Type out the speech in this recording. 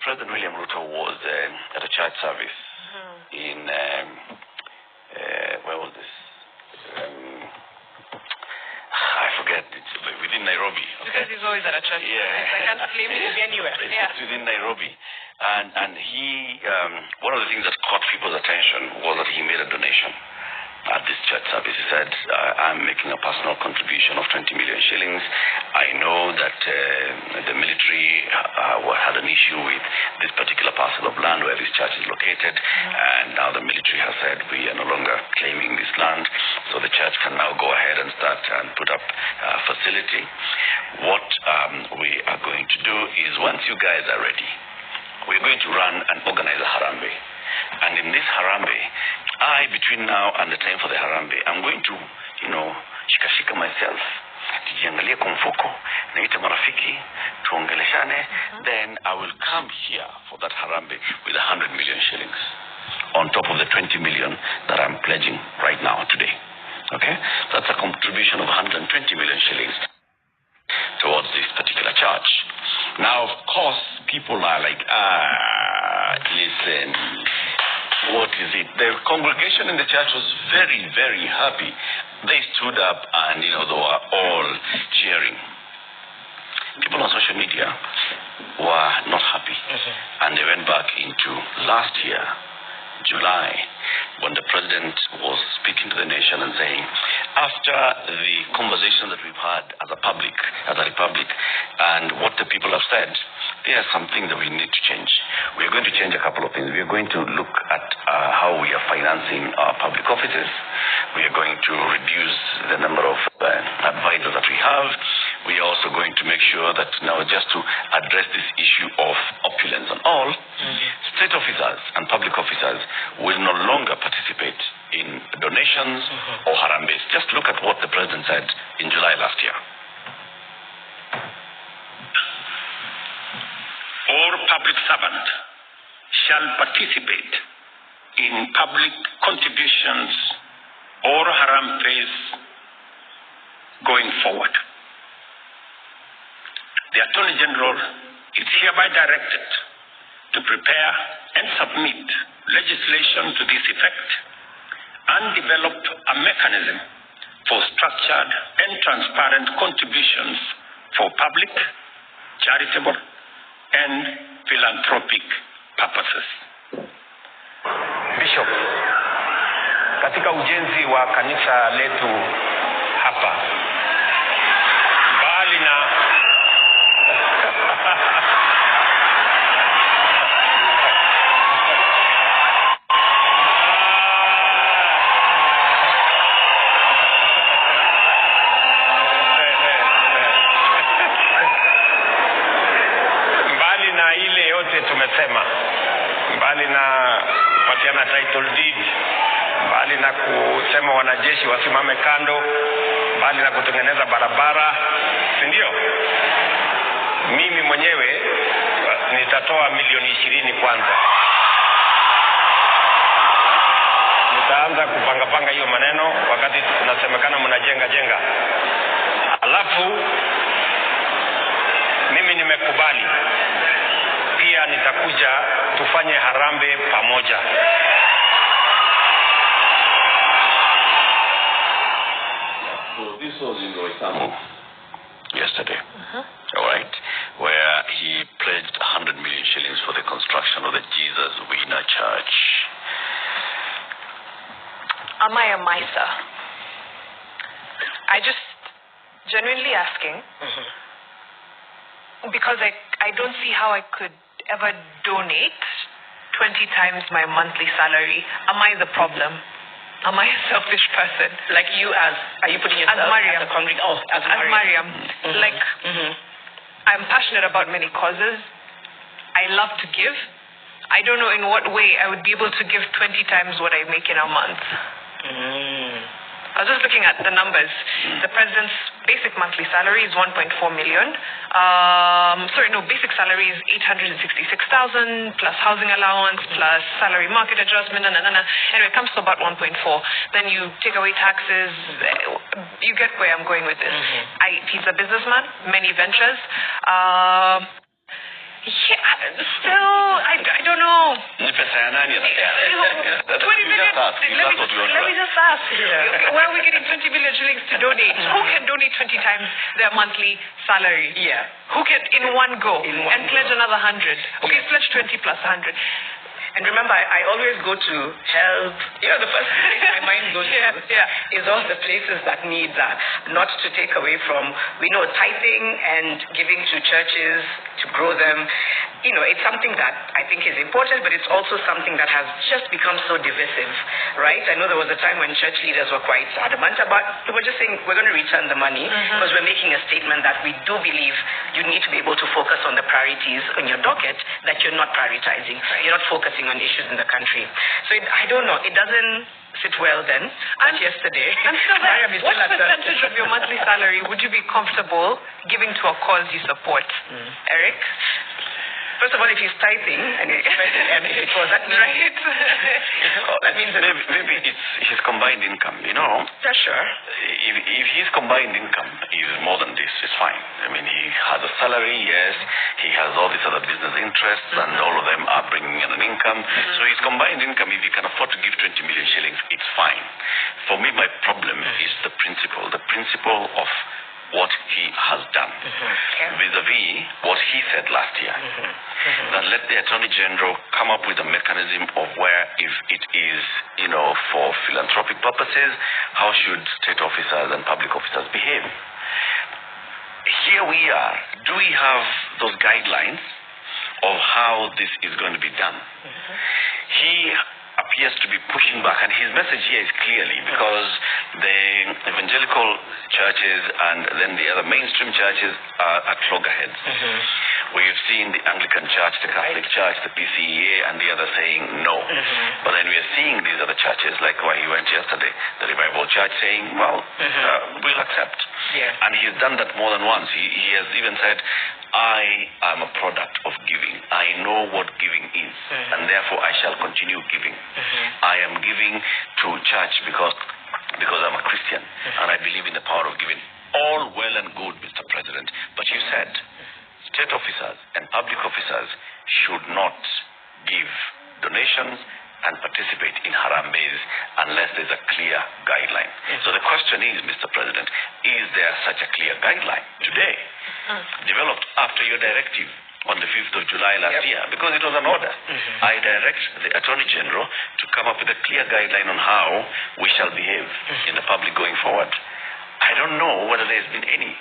President William Ruto was at a church service in, where was this? I forget, it's within Nairobi. Okay? Because he's always at a church. Yeah. I can't claim it to be anywhere. It's within Nairobi. And he, one of the things that caught people's attention was that he made a donation at this church service. He said, I'm making a personal contribution of 20 million shillings. I know that the military had an issue with this particular parcel of land where this church is located, and now the military has said we are no longer claiming this land, so the church can now go ahead and start and put up a facility. What we are going to do is, once you guys are ready, we're going to run and organize a harambe. And in this harambe, between now and the time for the harambe, I'm going to, shikashika myself, tujiangalie kwa mfuko, naita marafiki, tuongeleshane, then I will come here for that harambe with 100 million shillings on top of the 20 million that I'm pledging right now today. Okay? That's a contribution of 120 million shillings towards this particular church. Now, of course, people are like, listen, what is it? The congregation in the church was very, very happy. They stood up and, they were all cheering. People on social media were not happy. And they went back into last year, July, when the president was speaking to the nation and saying, after the conversation that we've had as a republic, and what the people have said, there are some things that we need to change. We are going to change a couple of things. We are going to look at how we are financing our public offices. We are going to reduce the number of advisors that we have. We are also going to make sure that now, just to address this issue of opulence and all, state officers and public officers will no longer participate in donations or harambes. Just look at what the president said in July last year. All public servant shall participate in public contributions or harambes going forward. The Attorney General is hereby directed to prepare and submit legislation to this effect and develop a mechanism for structured and transparent contributions for public, charitable, and philanthropic purposes. Bishop, katika ujenzi wa kanisa letu hapa, bali na tumesema, mbali na kupatiana title deed, mbali na kusema wanajeshi wasimame kando, mbali na kutengeneza barabara, si ndio? Mimi mwenyewe nitatoa milioni 20 kwanza. Nitaanza kupanga hiyo maneno wakati tunasemekana mnajenga. Alafu mimi nimekubali. Pia nitakuja tufanye harambe pamoja. So this was in Roysambu yesterday, all right, where he pledged 100 million shillings for the construction of the Jesus Winner Church. Am I a miser? I just genuinely asking, because I don't see how I could ever donate 20 times my monthly salary. Am I the problem? Am I a selfish person? Like you are you putting yourself as a congregation? Oh, as Mariam. Like, I'm passionate about many causes. I love to give. I don't know in what way I would be able to give 20 times what I make in a month. I was just looking at the numbers. The president's basic monthly salary is 1.4 million. Basic salary is 866,000 plus housing allowance plus salary market adjustment, and anyway, it comes to about 1.4. Then you take away taxes. You get where I'm going with this. He's a businessman, many ventures. Still, Let me just ask. Where are we getting 20 million shillings to donate? Who can donate 20 times their monthly salary? Yeah. Who can in one go and pledge another 100? Okay, pledge 20 plus 100. And remember, I always go to help. The first place my mind goes to is all the places that need that. Not to take away from, tithing and giving to churches to grow them. It's something that I think is important, but it's also something that has just become so divisive, right? I know there was a time when church leaders were quite adamant about, they were just saying, we're going to return the money because we're making a statement that we do believe you need to be able to focus on the priorities on your docket that you're not prioritizing. You're not focusing on issues in the country. So I don't know. It doesn't sit well then. And yesterday, and so what percentage of your monthly salary would you be comfortable giving to a cause you support? Eric? First of all, if he's tithing and he's spending everything, that means right. That means that maybe it's his combined income. Yeah, sure. If his combined income is more than this, it's fine. I mean, he has a salary, yes. He has all these other business interests, and all of them are bringing in an income. So his combined income, if he can afford to give 20 million shillings, it's fine. For me, my problem is the principle of what he has done vis-a-vis what he said last year. That let the Attorney General come up with a mechanism of where, if it is, for philanthropic purposes, how should state officers and public officers behave? Here we are. Do we have those guidelines of how this is going to be done? He appears to be pushing back, and his message here is clearly because the evangelical churches and then the other mainstream churches are at loggerheads. We've seen the Anglican Church, the Catholic Church, the PCEA, and the others saying no. But then we are seeing these other churches, like where he went yesterday, the Revival Church, saying, well, we'll accept. And he's done that more than once. He has even said, I am a product of giving. I know what giving is, and therefore I shall continue giving. I am giving to church because I'm a Christian, and I believe in the power of giving. All well and good, Mr. President, but you said state officers and public officers should not give donations and participate in harambes unless there's a clear guideline. So the question is, Mr. President, is there such a clear guideline today, developed after your directive on the 5th of July last year? Because it was an order. I direct the Attorney General to come up with a clear guideline on how we shall behave in the public going forward. I don't know whether there's been any.